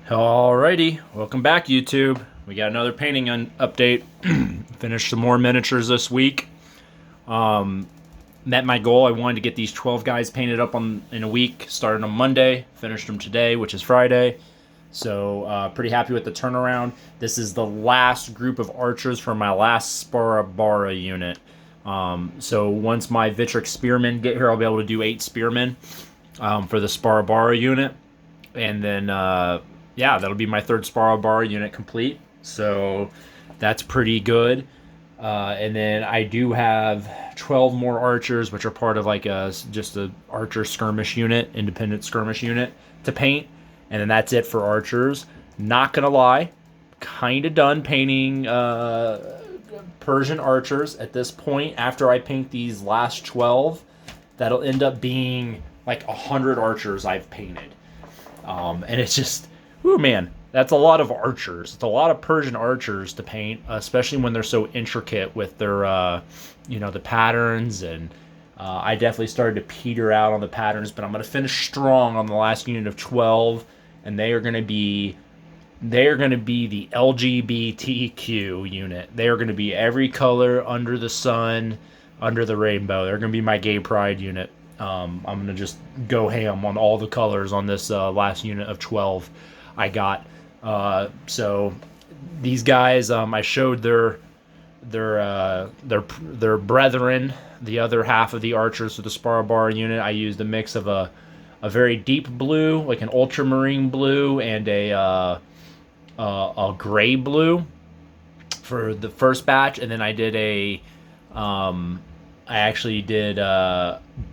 Alrighty, welcome back YouTube. We got another painting update. Finished some more miniatures this week. Met my goal. I wanted to get these 12 guys painted up in a week. Started on Monday, finished them today, which is Friday. So pretty happy with the turnaround. This is the last group of archers for my last Sparabara unit. So once my Vitric Spearmen get here, I'll be able to do 8 Spearmen for the Sparabara unit. And then yeah, that'll be my 3rd Sparrow unit complete. So that's pretty good. And then I do have 12 more archers, which are part of like just a archer skirmish unit, independent skirmish unit to paint. And then that's it for archers. Not gonna lie, kind of done painting Persian archers at this point. After I paint these last 12, that'll end up being like 100 archers I've painted. And it's just, ooh, man, that's a lot of archers. It's a lot of Persian archers to paint, especially when they're so intricate with their, the patterns. And I definitely started to peter out on the patterns, but I'm going to finish strong on the last unit of 12, and they are going to be the LGBTQ unit. They are going to be every color under the sun, under the rainbow. They're going to be my gay pride unit. I'm going to just go ham on all the colors on this last unit of 12 I got. So these guys, I showed their brethren, the other half of the archers for the Sparrow unit. I used a mix of a very deep blue, like an ultramarine blue, and a gray blue for the first batch, and then I did I actually did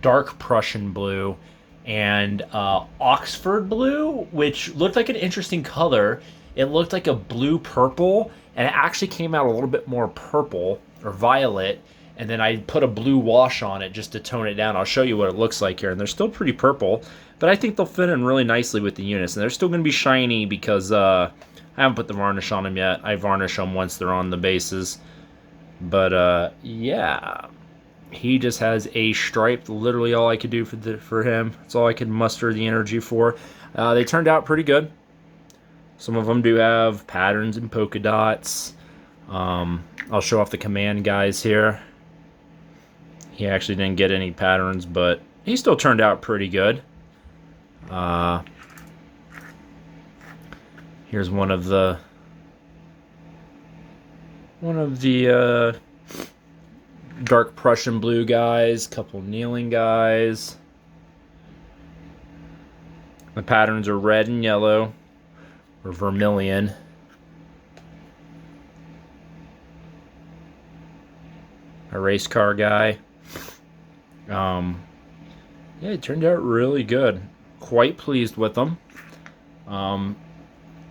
dark Prussian blue and Oxford blue, which looked like an interesting color. It looked like a blue-purple, and it actually came out a little bit more purple or violet, and then I put a blue wash on it just to tone it down. I'll show you what it looks like here, and they're still pretty purple, but I think they'll fit in really nicely with the units, and they're still going to be shiny because I haven't put the varnish on them yet. I varnish them once they're on the bases. But yeah, he just has a stripe. Literally all I could do for him. That's all I could muster the energy for. They turned out pretty good. Some of them do have patterns and polka dots. I'll show off the command guys here. He actually didn't get any patterns, but he still turned out pretty good. Here's one of the dark Prussian blue guys, couple kneeling guys. The patterns are red and yellow, or vermilion. A race car guy. Yeah, it turned out really good. Quite pleased with them.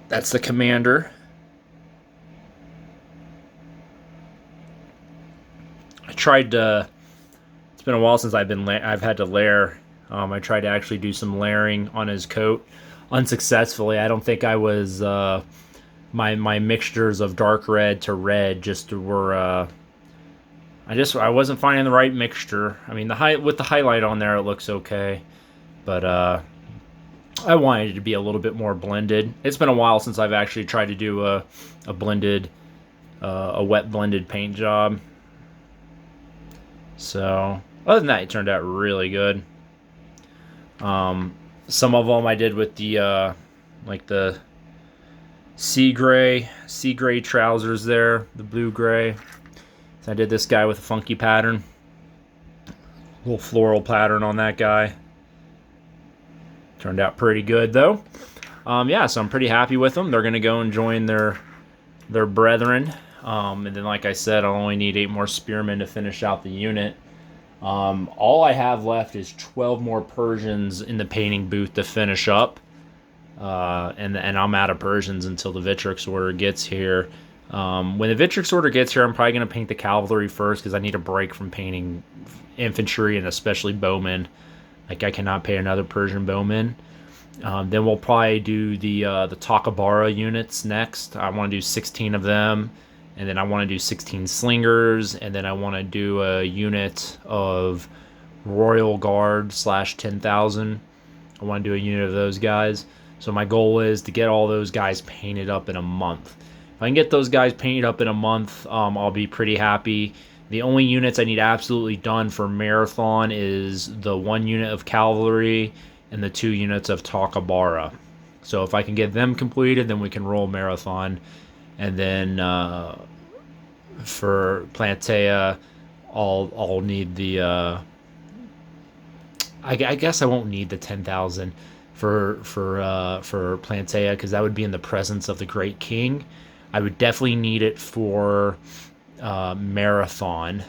That's the commander. I tried to. It's been a while since I've had to layer. I tried to actually do some layering on his coat, unsuccessfully. I don't think I was. My mixtures of dark red to red just were. I wasn't finding the right mixture. I mean, with the highlight on there, it looks okay, but I wanted it to be a little bit more blended. It's been a while since I've actually tried to do a wet blended paint job. So, other than that, it turned out really good. Some of them I did with the like the sea gray trousers there, the blue gray. So I did this guy with a funky pattern, little floral pattern on that guy. Turned out pretty good though. Yeah, so I'm pretty happy with them. They're gonna go and join their brethren. And then, like I said, I'll only need 8 more spearmen to finish out the unit. All I have left is 12 more Persians in the painting booth to finish up. And I'm out of Persians until the Vitrix order gets here. When the Vitrix order gets here, I'm probably going to paint the cavalry first because I need a break from painting infantry and especially bowmen. Like, I cannot paint another Persian bowman. Then we'll probably do the Takabara units next. I want to do 16 of them. And then I want to do 16 slingers, and then I want to do a unit of Royal Guard /10,000. I want to do a unit of those guys. So my goal is to get all those guys painted up in a month. If I can get those guys painted up in a month, I'll be pretty happy. The only units I need absolutely done for Marathon is the 1 unit of cavalry and the 2 units of Takabara. So if I can get them completed, then we can roll Marathon. And then for Plantea, I'll need the. I guess I won't need the 10,000 for Plantea, because that would be in the presence of the Great King. I would definitely need it for Marathon,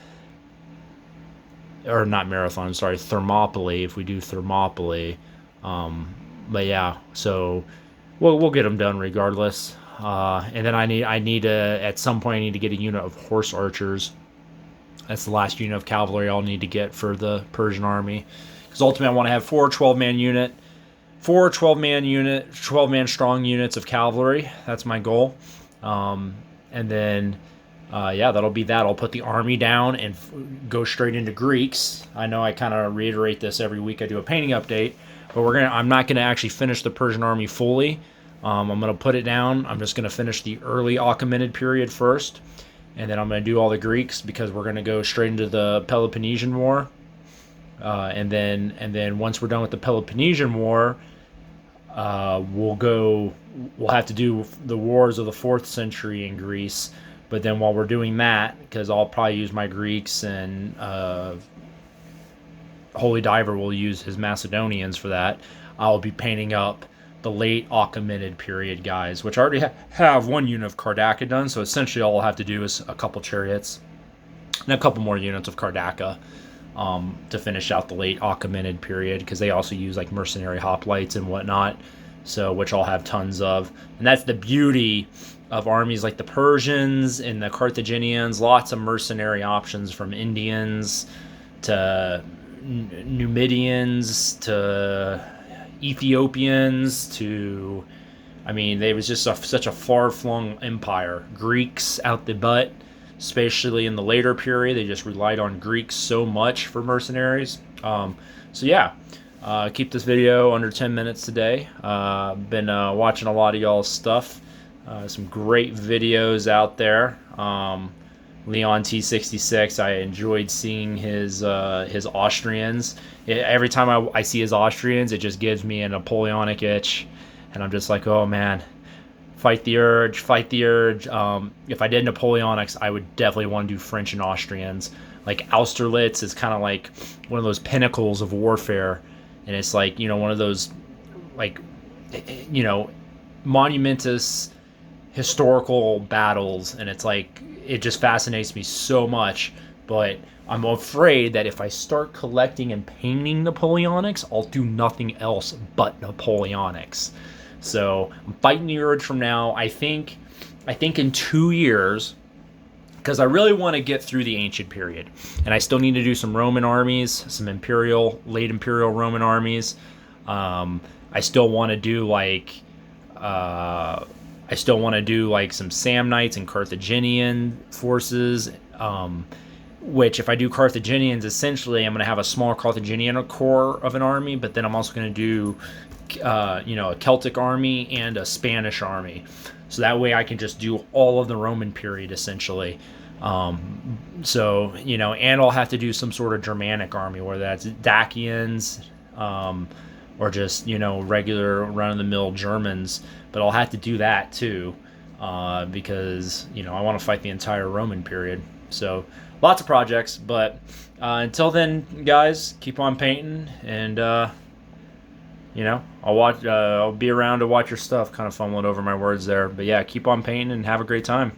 or not Marathon. Sorry, Thermopylae. If we do Thermopylae, but yeah, so we'll get them done regardless. And then I need at some point I need to get a unit of horse archers. That's the last unit of cavalry I'll need to get for the Persian army, because ultimately I want to have 4 12-man 12-man strong units of cavalry. That's my goal. And then yeah, that'll be that. I'll put the army down and go straight into Greeks. I know I kind of reiterate this every week I do a painting update, but I'm not gonna actually finish the Persian army fully. I'm gonna put it down. I'm just gonna finish the early Achaemenid period first, and then I'm gonna do all the Greeks, because we're gonna go straight into the Peloponnesian War. And then once we're done with the Peloponnesian War, we'll have to do the wars of the 4th century in Greece. But then while we're doing that, because I'll probably use my Greeks, and Holy Diver will use his Macedonians for that, I'll be painting up the late Achaemenid period guys, which I already have 1 unit of Kardaka done. So essentially all I'll have to do is a couple chariots and a couple more units of Kardaka to finish out the late Achaemenid period, because they also use like mercenary hoplites and whatnot, so which I'll have tons of. And that's the beauty of armies like the Persians and the Carthaginians. Lots of mercenary options, from Indians to Numidians to Ethiopians to, I mean, they was just such a far-flung empire. Greeks out the butt, especially in the later period. They just relied on Greeks so much for mercenaries. So yeah, keep this video under 10 minutes today. Been watching a lot of y'all's stuff. Some great videos out there. Leon T66, I enjoyed seeing his Austrians. Every time I see his Austrians, it just gives me a Napoleonic itch, and I'm just like, oh man, fight the urge, fight the urge. If I did Napoleonics, I would definitely want to do French and Austrians. Like Austerlitz is kind of like one of those pinnacles of warfare, and it's like, you know, one of those, like, you know, monumentous historical battles, and it's like, it just fascinates me so much. But I'm afraid that if I start collecting and painting Napoleonics, I'll do nothing else but Napoleonics. So I'm fighting the urge from now. I think in 2 years, because I really want to get through the ancient period, and I still need to do some Roman armies, some late imperial Roman armies. I still want to do like some Samnites and Carthaginian forces, which if I do Carthaginians, essentially I'm going to have a small Carthaginian core of an army, but then I'm also going to do, you know, a Celtic army and a Spanish army. So that way I can just do all of the Roman period, essentially. So, you know, and I'll have to do some sort of Germanic army, whether that's Dacians, or just, you know, regular run-of-the-mill Germans. But I'll have to do that too, because, you know, I want to fight the entire Roman period. So lots of projects, but until then, guys, keep on painting, and you know, I'll be around to watch your stuff. Kind of fumbling over my words there, but yeah, keep on painting and have a great time.